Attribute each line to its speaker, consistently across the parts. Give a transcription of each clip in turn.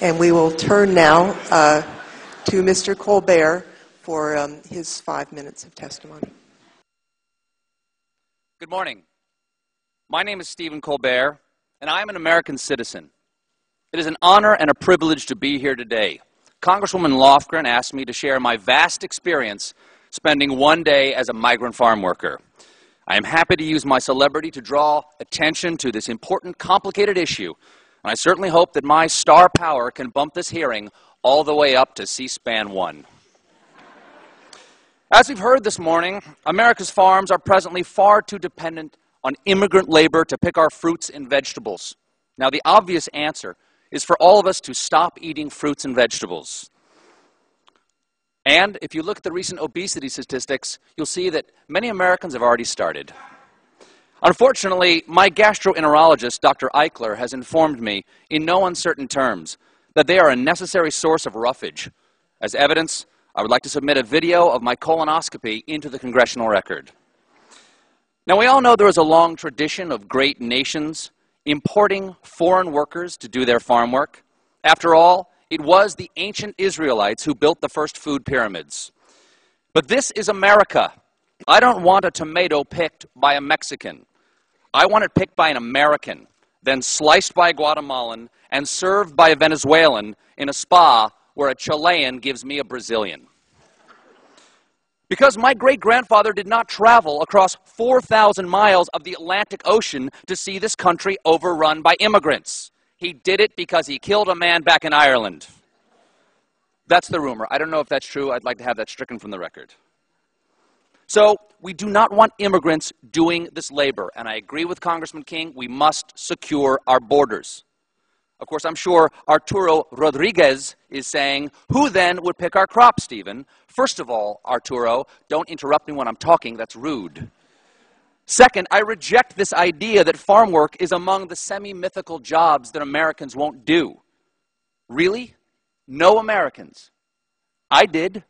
Speaker 1: And we will turn now to Mr. Colbert for his 5 minutes of testimony.
Speaker 2: Good morning. My name is Stephen Colbert, and I am an American citizen. It is an honor and a privilege to be here today. Congresswoman Lofgren asked me to share my vast experience spending one day as a migrant farm worker. I am happy to use my celebrity to draw attention to this important, complicated issue, and I certainly hope that my star power can bump this hearing all the way up to C-SPAN 1. As we've heard this morning, America's farms are presently far too dependent on immigrant labor to pick our fruits and vegetables. Now, the obvious answer is for all of us to stop eating fruits and vegetables. And if you look at the recent obesity statistics, you'll see that many Americans have already started. Unfortunately, my gastroenterologist, Dr. Eichler, has informed me in no uncertain terms that they are a necessary source of roughage. As evidence, I would like to submit a video of my colonoscopy into the congressional record. Now, we all know there is a long tradition of great nations importing foreign workers to do their farm work. After all, it was the ancient Israelites who built the first food pyramids. But this is America. I don't want a tomato picked by a Mexican. I want it picked by an American, then sliced by a Guatemalan, and served by a Venezuelan in a spa where a Chilean gives me a Brazilian. Because my great-grandfather did not travel across 4,000 miles of the Atlantic Ocean to see this country overrun by immigrants. He did it because he killed a man back in Ireland. That's the rumor. I don't know if that's true. I'd like to have that stricken from the record. So we do not want immigrants doing this labor. And I agree with Congressman King, we must secure our borders. Of course, I'm sure Arturo Rodriguez is saying, who then would pick our crop, Stephen? First of all, Arturo, don't interrupt me when I'm talking. That's rude. Second, I reject this idea that farm work is among the semi-mythical jobs that Americans won't do. Really? No Americans. I did.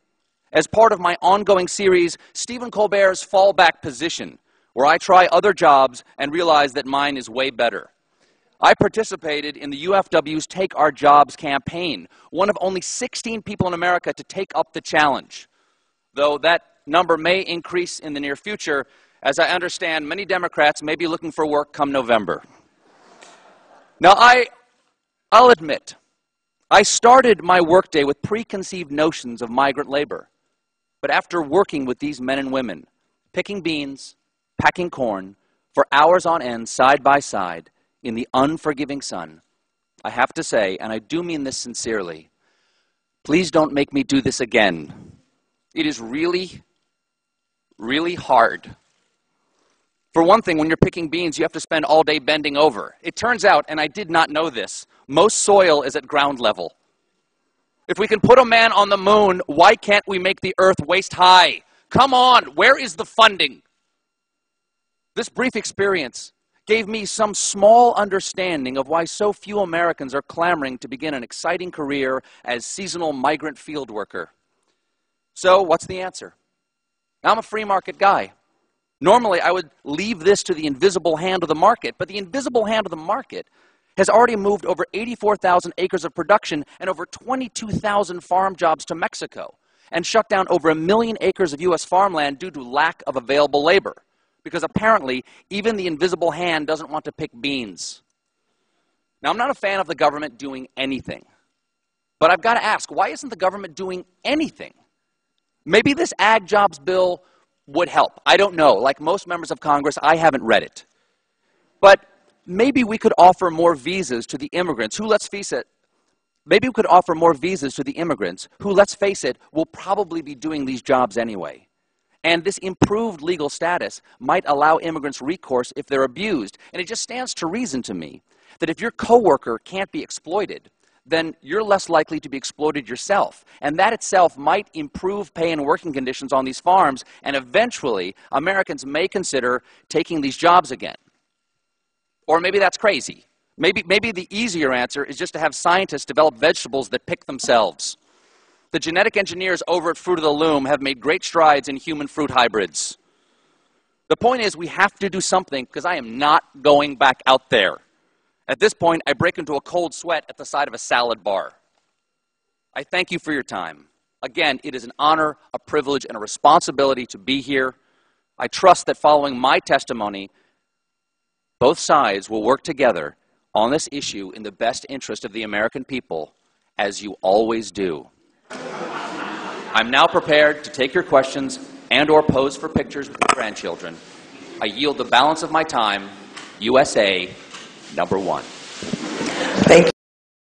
Speaker 2: As part of my ongoing series, Stephen Colbert's Fallback Position, where I try other jobs and realize that mine is way better. I participated in the UFW's Take Our Jobs campaign, one of only 16 people in America to take up the challenge. Though that number may increase in the near future, as I understand, many Democrats may be looking for work come November. Now, I'll admit, I started my workday with preconceived notions of migrant labor. But after working with these men and women, picking beans, packing corn, for hours on end, side by side, in the unforgiving sun, I have to say, and I do mean this sincerely, please don't make me do this again. It is really, really hard. For one thing, when you're picking beans, you have to spend all day bending over. It turns out, and I did not know this, most soil is at ground level. If we can put a man on the moon, why can't we make the earth waist high? Come on, where is the funding? This brief experience gave me some small understanding of why so few Americans are clamoring to begin an exciting career as seasonal migrant field worker. So, what's the answer? I'm a free market guy. Normally, I would leave this to the invisible hand of the market, but the invisible hand of the market has already moved over 84,000 acres of production and over 22,000 farm jobs to Mexico, and shut down over 1 million acres of U.S. farmland due to lack of available labor. Because apparently, even the invisible hand doesn't want to pick beans. Now, I'm not a fan of the government doing anything. But I've got to ask, why isn't the government doing anything? Maybe this ag jobs bill would help. I don't know. Like most members of Congress, I haven't read it. But maybe we could offer more visas to the immigrants who, let's face it, will probably be doing these jobs anyway. And this improved legal status might allow immigrants recourse if they're abused. And it just stands to reason to me that if your coworker can't be exploited, then you're less likely to be exploited yourself. And that itself might improve pay and working conditions on these farms, and eventually Americans may consider taking these jobs again. Or maybe that's crazy. Maybe the easier answer is just to have scientists develop vegetables that pick themselves. The genetic engineers over at Fruit of the Loom have made great strides in human fruit hybrids. The point is we have to do something because I am not going back out there. At this point, I break into a cold sweat at the side of a salad bar. I thank you for your time. Again, it is an honor, a privilege, and a responsibility to be here. I trust that following my testimony, both sides will work together on this issue in the best interest of the American people, as you always do. I'm now prepared to take your questions and/or pose for pictures with your grandchildren. I yield the balance of my time. USA #1.